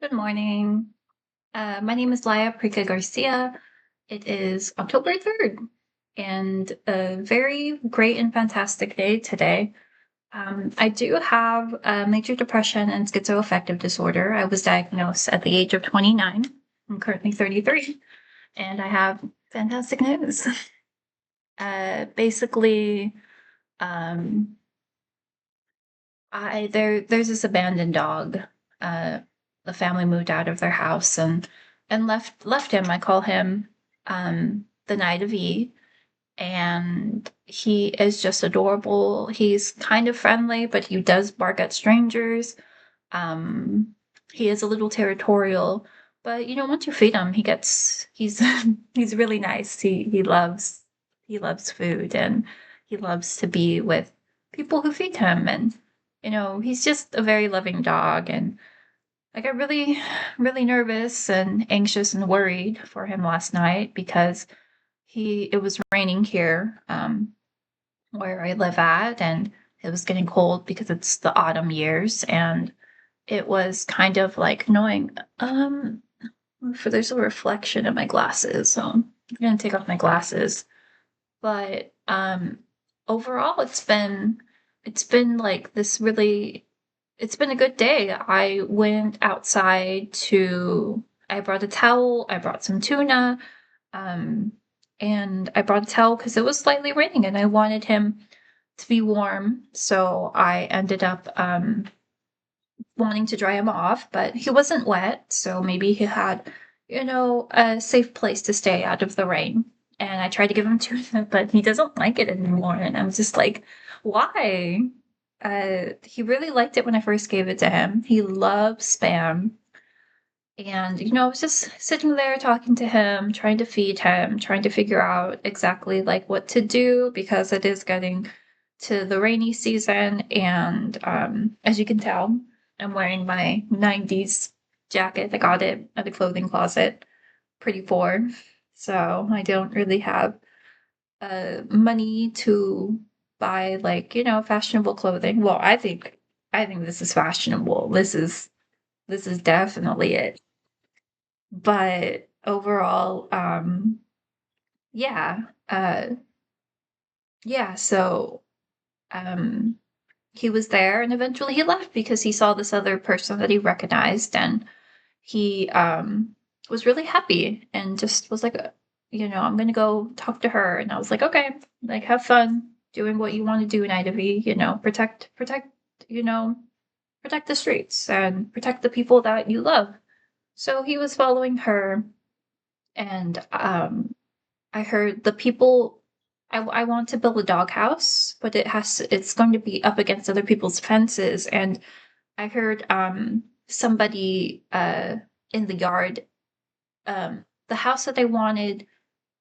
Good morning. My name is Laya Prica Garcia. It is October 3rd and a very great and fantastic day today. I do have major depression and schizoaffective disorder. I was diagnosed at the age of 29. I'm currently 33, and I have fantastic news. Basically, um, there's this abandoned dog. Uh, the family moved out of their house and left him. I call him the Night of E, and he is just adorable. He's kind of friendly, but he does bark at strangers. Um, he is a little territorial, but once you feed him, he's he's really nice. He loves food, and he loves to be with people who feed him, and he's just a very loving dog. And I got really really nervous and anxious and worried for him last night because he it was raining here where I live at, and it was getting cold because it's the autumn years. And it was kind of like annoying. For there's a reflection in my glasses, so I'm gonna take off my glasses. But overall, it's been like this really. It's been a good day. I went outside to. I brought a towel. I brought some tuna. Um, and I brought a towel because it was slightly raining, and I wanted him to be warm. So I ended up wanting to dry him off, but he wasn't wet, so maybe he had, a safe place to stay out of the rain. And I tried to give him tuna, but he doesn't like it anymore. And I'm just like, why? He really liked it when I first gave it to him. He loves spam. And, I was just sitting there talking to him, trying to feed him, trying to figure out exactly like what to do because it is getting to the rainy season. And as you can tell, I'm wearing my 90s jacket. I got it at the clothing closet, pretty poor. So I don't really have money to buy like, fashionable clothing. Well, I think this is fashionable. This is definitely it. But overall, yeah, uh, yeah, so, um, he was there and eventually he left because he saw this other person that he recognized, and he, was really happy and just was like, "I'm gonna go talk to her," and I was like, "Okay, like, have fun doing what you wanna do in Idaho, you know, protect the streets and protect the people that you love." So he was following her, and, I heard the people. I want to build a doghouse, but it's going to be up against other people's fences. And I heard somebody in the yard, the house that they wanted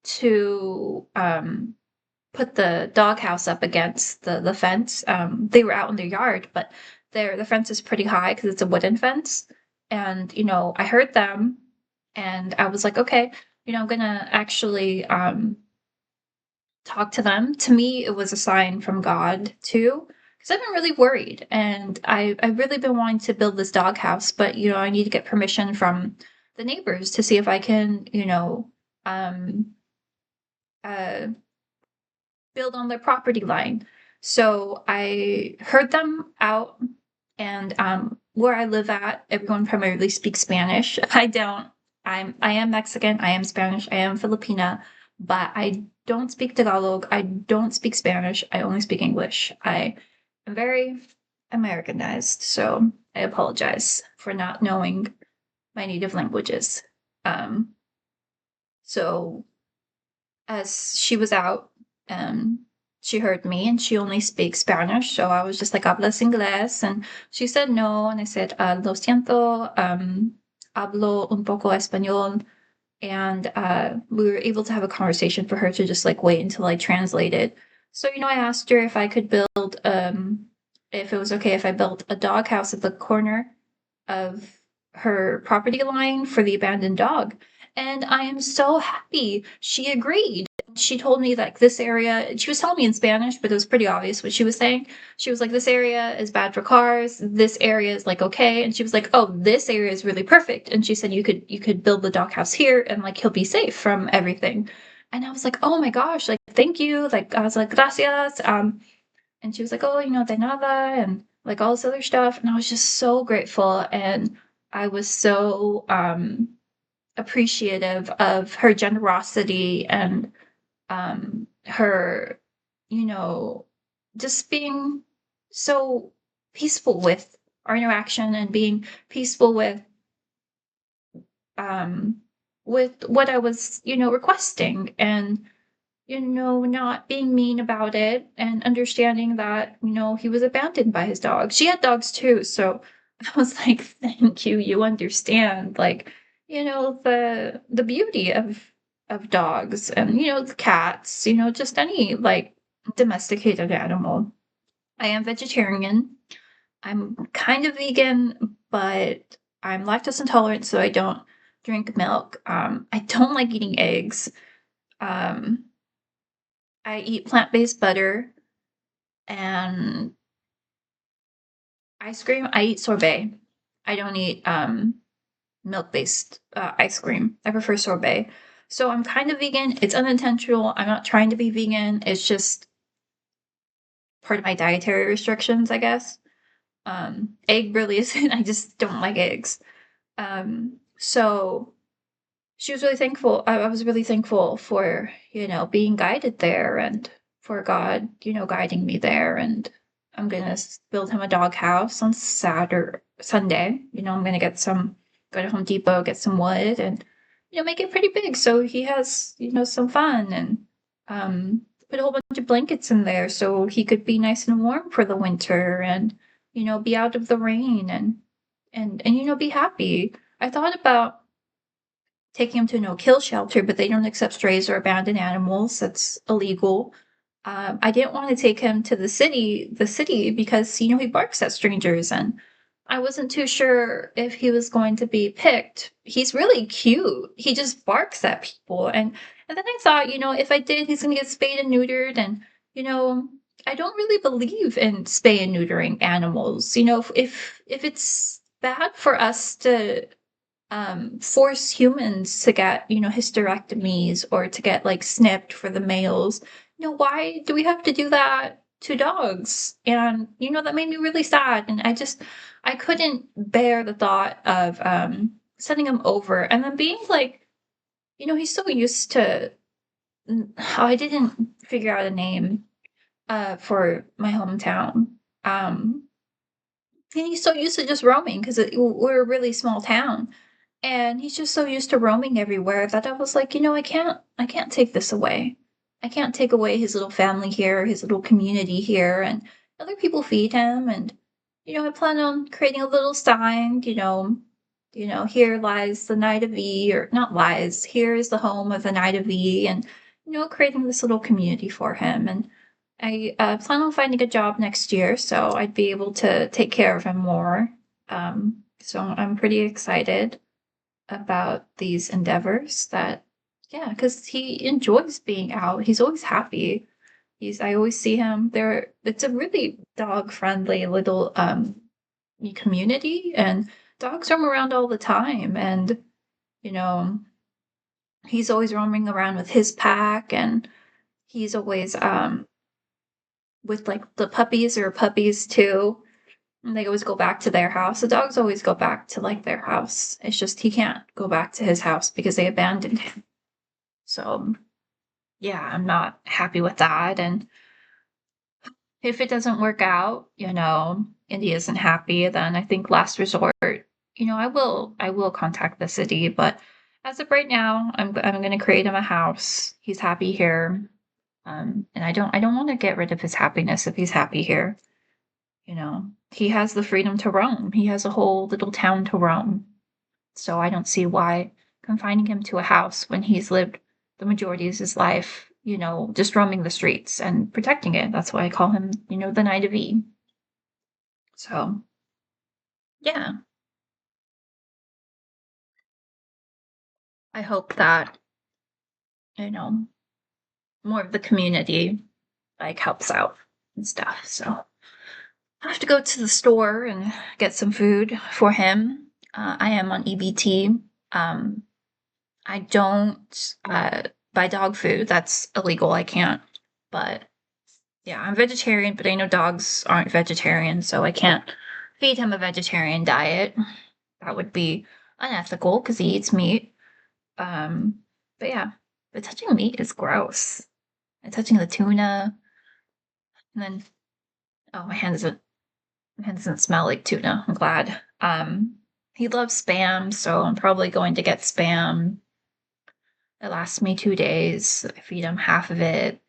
to put the doghouse up against the fence. They were out in their yard, but the fence is pretty high because it's a wooden fence. And I heard them, and I was like, okay, I'm gonna actually talk to them. To me, it was a sign from God too, because I've been really worried, and I've really been wanting to build this doghouse, but I need to get permission from the neighbors to see if I can, um, uh, build on their property line. So I heard them out, and where I live at, everyone primarily speaks Spanish. I don't. I am Mexican. I am Spanish. I am Filipina, but I don't speak Tagalog. I don't speak Spanish. I only speak English. I am very Americanized, so I apologize for not knowing my native languages. Um, so as she was out, um, she heard me and she only speaks Spanish. So I was just like, ¿hablas inglés? And she said no. And I said, lo siento, hablo un poco español. And we were able to have a conversation for her to just like wait until I translated. So, I asked her if I could build, if it was okay if I built a doghouse at the corner of her property line for the abandoned dog. And I am so happy she agreed. she told me like this area, she was telling me in Spanish, but it was pretty obvious what she was saying. She was like, this area is bad for cars, this area is like okay, and she was like, oh, this area is really perfect. And she said you could build the doghouse here and like he'll be safe from everything. And I was like, oh my gosh, like thank you. Like I was like, gracias. And she was like, oh, de nada, and like all this other stuff. And I was just so grateful. And I was so appreciative of her generosity and her, you know, just being so peaceful with our interaction and being peaceful um, with what I was, requesting and, not being mean about it and understanding that, he was abandoned by his dog. She had dogs too. So I was like, thank you. You understand, like, the beauty of dogs and, the cats, just any like domesticated animal. I am vegetarian. I'm kind of vegan, but I'm lactose intolerant, so I don't drink milk. I don't like eating eggs. Um, I eat plant-based butter and ice cream. I eat sorbet. I don't eat milk-based ice cream. I prefer sorbet. So I'm kind of vegan. It's unintentional. I'm not trying to be vegan. It's just part of my dietary restrictions, I guess. Egg really isn't. I just don't like eggs. So she was really thankful. I was really thankful for, being guided there and for God, guiding me there. And I'm gonna build him a dog house on Sunday. I'm gonna go to Home Depot, get some wood and, make it pretty big so he has, some fun and put a whole bunch of blankets in there so he could be nice and warm for the winter and, be out of the rain and be happy. I thought about taking him to a no-kill shelter, but they don't accept strays or abandoned animals. That's illegal. I didn't want to take him to the city because he barks at strangers, and I wasn't too sure if he was going to be picked. He's really cute. He just barks at people, and then I thought, if I did, he's going to get spayed and neutered, and you know, I don't really believe in spay and neutering animals. If it's bad for us to force humans to get, hysterectomies or to get like snipped for the males. Why do we have to do that to dogs? And, that made me really sad. And I couldn't bear the thought of sending him over and then being like, he's so used to, I didn't figure out a name for my hometown. Um, and he's so used to just roaming because we're a really small town. And he's just so used to roaming everywhere that I was like, I can't take this away. I can't take away his little family here, his little community here, and other people feed him. And I plan on creating a little sign, here lies the Knight of E, or not lies. Here is the home of the Knight of E, and creating this little community for him. And I plan on finding a job next year, so I'd be able to take care of him more. So I'm pretty excited about these endeavors that yeah, because he enjoys being out. He's always happy. I always see him there. It's a really dog friendly little community, and dogs roam around all the time. And you know he's always roaming around with his pack, and he's always with like the puppies too. And they always go back to their house. The dogs always go back to like their house. It's just he can't go back to his house because they abandoned him. So yeah, I'm not happy with that. And if it doesn't work out, and he isn't happy, then I think last resort, I will contact the city. But as of right now, I'm gonna create him a house. He's happy here. And I don't want to get rid of his happiness if he's happy here. He has the freedom to roam. He has a whole little town to roam. So I don't see why confining him to a house when he's lived the majority of his life, just roaming the streets and protecting it. That's why I call him, the Knight of E. So yeah, I hope that, you know, more of the community like helps out and stuff. So I have to go to the store and get some food for him. I am on EBT. Um, I don't buy dog food. That's illegal. I can't. But yeah, I'm vegetarian, but I know dogs aren't vegetarian, so I can't feed him a vegetarian diet. That would be unethical because he eats meat. Um, but yeah, but touching meat is gross. And touching the tuna, and then oh, my hand doesn't smell like tuna. I'm glad. He loves Spam, so I'm probably going to get Spam. It lasts me 2 days. I feed him half of it,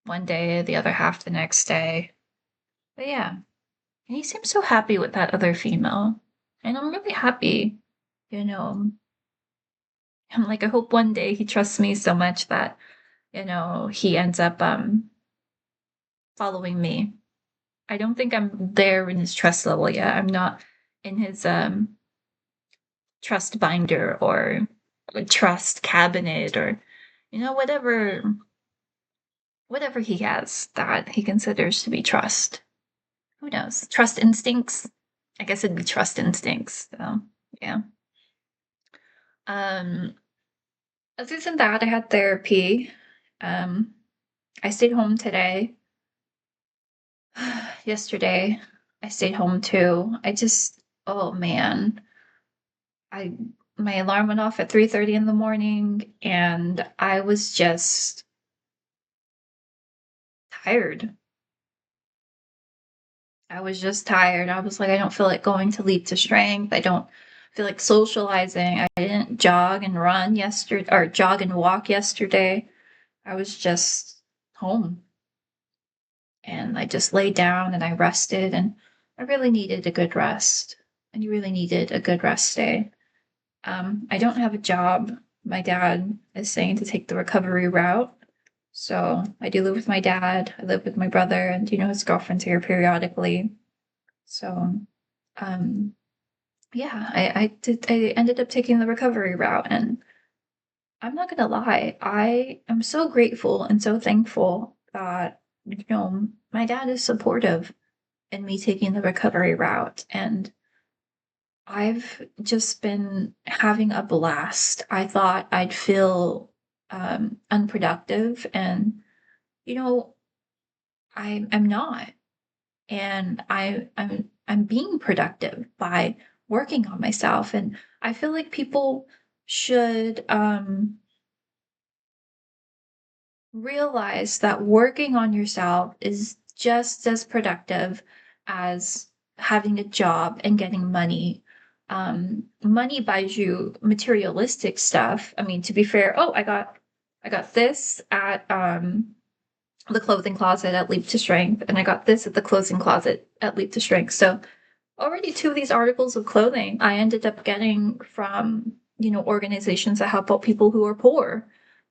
one day, the other half the next day. But yeah, and he seems so happy with that other female, and I'm really happy. You know, I'm like, I hope one day he trusts me so much that he ends up following me. I don't think I'm there in his trust level yet. I'm not in his trust binder or a trust cabinet or whatever he has that he considers to be trust. Who knows? Trust instincts? I guess it'd be trust instincts. So yeah. Um Other than that, I had therapy. Um I stayed home today. Yesterday I stayed home too. Oh man. I My alarm went off at 3:30 in the morning and I was just tired. I was just tired. I was like, I don't feel like going to Leap to Strength. I don't feel like socializing. I didn't jog and run yesterday or jog and walk yesterday. I was just home and I just laid down and I rested and I really needed a good rest. And you really needed a good rest day. I don't have a job. My dad is saying to take the recovery route. So I do live with my dad. I live with my brother and his girlfriend's here periodically. So um yeah, I ended up taking the recovery route and I'm not gonna lie, I am so grateful and so thankful that my dad is supportive in me taking the recovery route and I've just been having a blast. I thought I'd feel unproductive and you know, I'm not. And I'm being productive by working on myself and I feel like people should realize that working on yourself is just as productive as having a job and getting money. Money buys you materialistic stuff. I mean, to be fair, oh, I got this at the clothing closet at Leap to Strength, and I got this at the clothing closet at Leap to Strength. So already two of these articles of clothing I ended up getting from, organizations that help out people who are poor.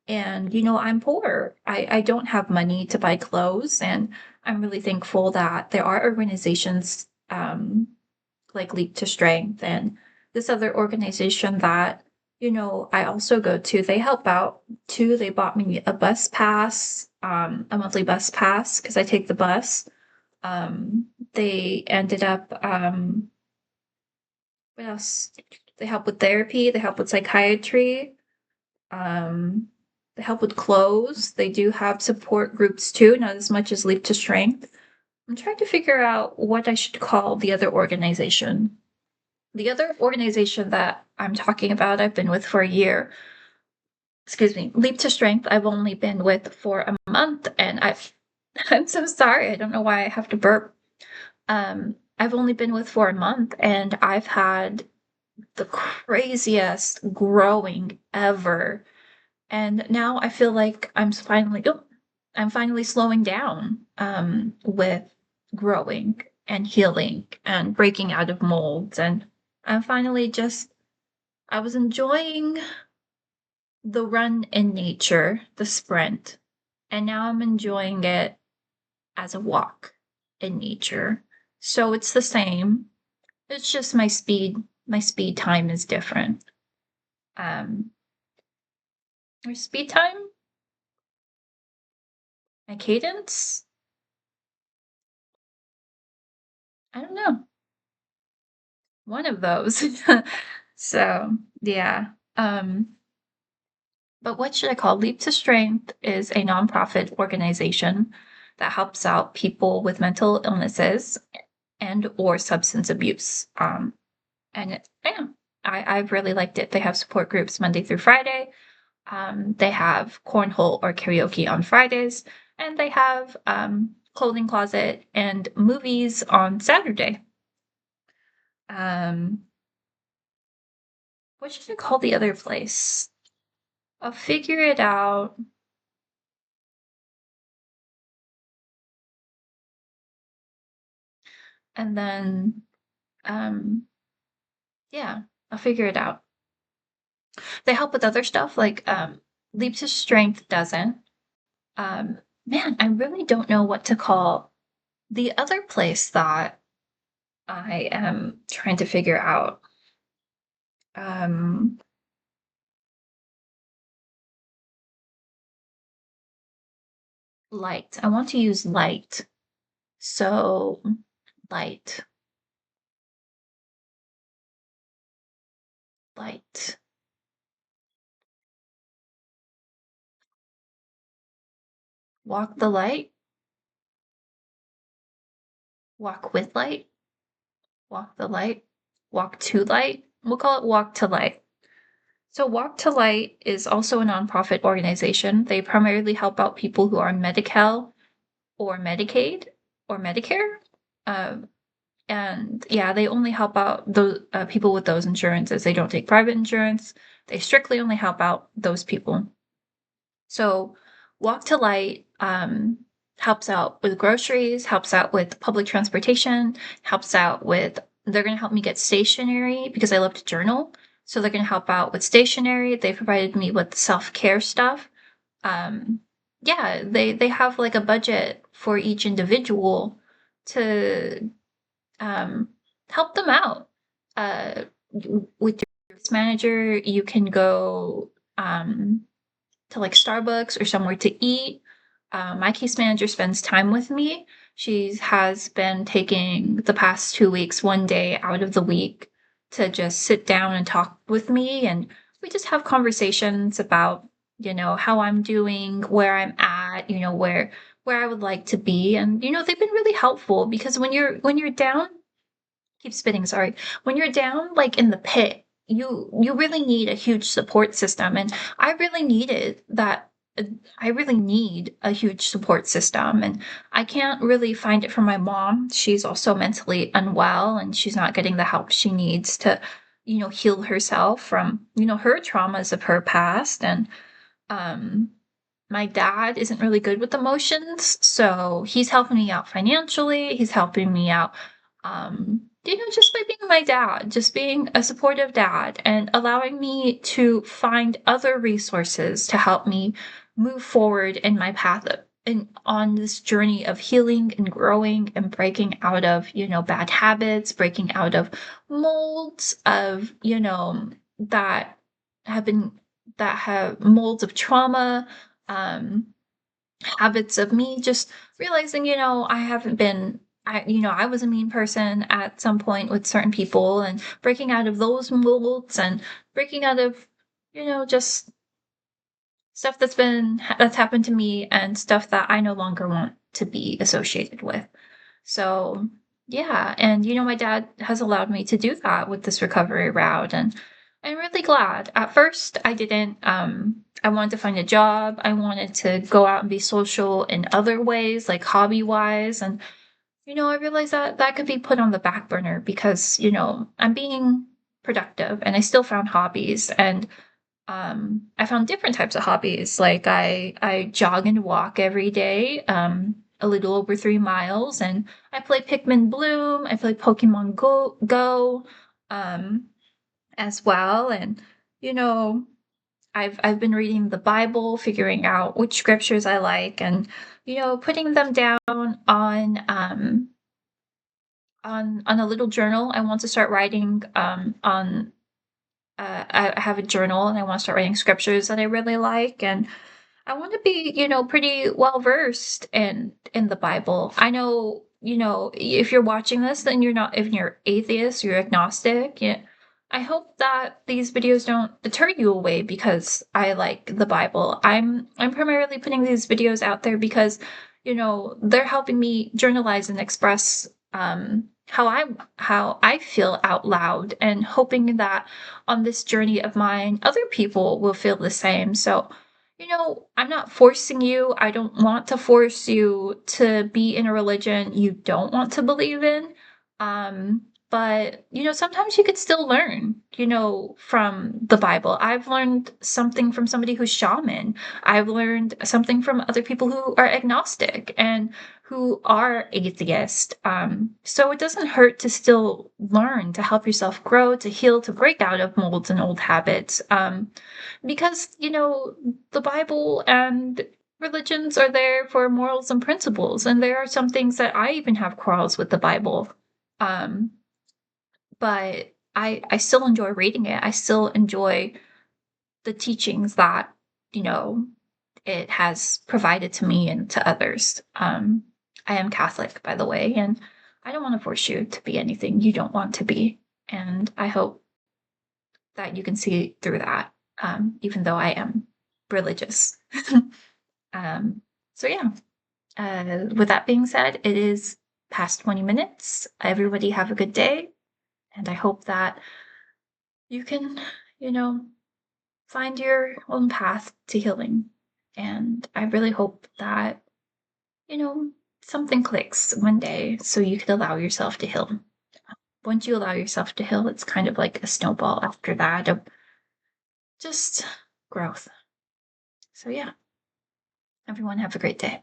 And, I'm poor. I don't have money to buy clothes. And I'm really thankful that there are organizations like Leap to Strength and this other organization that, I also go to. They help out too. They bought me a bus pass, a monthly bus pass because I take the bus. They ended up, what else? They help with therapy, they help with psychiatry, um, they help with clothes. They do have support groups too, not as much as Leap to Strength. I'm trying to figure out what I should call the other organization. The other organization that I'm talking about, I've been with for a year. Excuse me, Leap to Strength, I've only been with for a month, and I'm so sorry. I don't know why I have to burp. I've only been with for a month, and I've had the craziest growing ever. And now I feel like I'm finally slowing down with growing and healing and breaking out of molds. And I'm finally just, I was enjoying the run in nature, the sprint, and now I'm enjoying it as a walk in nature. So it's the same. It's just my speed time is different. Um, or speed time? My cadence? I don't know. One of those. So, yeah. But what should I call Leap to Strength is a nonprofit organization that helps out people with mental illnesses and or substance abuse. Yeah, I've really liked it. They have support groups Monday through Friday. They have cornhole or karaoke on Fridays, and they have clothing closet and movies on Saturday. Um, what should I call the other place? I'll figure it out. And then, um, yeah, I'll figure it out. They help with other stuff like Leap to Strength doesn't. Um, Man, I really don't know what to call the other place that I am trying to figure out. Um, Light. I want to use light. So, light, light. Walk the light, walk with light, walk the light, walk to light. We'll call it walk to light. So, Walk to Light is also a nonprofit organization. They primarily help out people who are Medi-Cal or Medicaid or Medicare. Um, and yeah, they only help out those people with those insurances. They don't take private insurance. They strictly only help out those people. So, Walk to Light helps out with groceries, helps out with public transportation, helps out with, they're going to help me get stationery because I love to journal. So, they're going to help out with stationery. They provided me with self care stuff. Um, yeah, they have like a budget for each individual to um, help them out. With your manager, you can go to like Starbucks or somewhere to eat. My case manager spends time with me. She has been taking the past 2 weeks, one day out of the week, to just sit down and talk with me. And we just have conversations about, how I'm doing, where I'm at, where I would like to be. And, they've been really helpful because when you're down, keep spitting, sorry. When you're down like in the pit, you really need a huge support system. And I really needed that. I really need a huge support system. And I can't really find it from my mom. She's also mentally unwell and she's not getting the help she needs to, heal herself from, her traumas of her past. And um my dad isn't really good with emotions, so he's helping me out financially. He's helping me out, just by being my dad, just being a supportive dad and allowing me to find other resources to help me move forward in my path and on this journey of healing and growing and breaking out of, bad habits, breaking out of molds of, that have been that have molds of trauma, um, habits of me just realizing, I haven't been, I was a mean person at some point with certain people and breaking out of those molds and breaking out of, just stuff that's happened to me and stuff that I no longer want to be associated with. So, yeah, and my dad has allowed me to do that with this recovery route, and I'm really glad. At first, I didn't. I wanted to find a job. I wanted to go out and be social in other ways, like hobby wise, and I realized that that could be put on the back burner because I'm being productive, and I still found hobbies, and I found different types of hobbies. Like I jog and walk every day, a little over 3 miles, and I play Pikmin Bloom. I play Pokemon Go, um, as well, and you know I've been reading the Bible, figuring out which scriptures I like, and putting them down on a little journal. I want to start writing on I have a journal and I want to start writing scriptures that I really like. And I want to be, pretty well versed in the Bible. I know, if you're watching this, then you're not, if you're atheist, you're agnostic. Yeah. I hope that these videos don't deter you away because I like the Bible. I'm primarily putting these videos out there because, they're helping me journalize and express how I feel out loud, and hoping that on this journey of mine, other people will feel the same. So, I'm not forcing you. I don't want to force you to be in a religion you don't want to believe in. Um, but, sometimes you could still learn, from the Bible. I've learned something from somebody who's shaman. I've learned something from other people who are agnostic and who are atheist. So it doesn't hurt to still learn, to help yourself grow, to heal, to break out of molds and old habits. Because, the Bible and religions are there for morals and principles, and there are some things that I even have quarrels with the Bible. Um, but I still enjoy reading it. I still enjoy the teachings that, you know, it has provided to me and to others. I am Catholic, by the way, and I don't want to force you to be anything you don't want to be. And I hope that you can see through that, even though I am religious. um, so, yeah, with that being said, it is past 20 minutes. Everybody have a good day. And I hope that you can, you know, find your own path to healing. And I really hope that, you know, something clicks one day so you can allow yourself to heal. Once you allow yourself to heal, it's kind of like a snowball after that of just growth. So, yeah, everyone have a great day.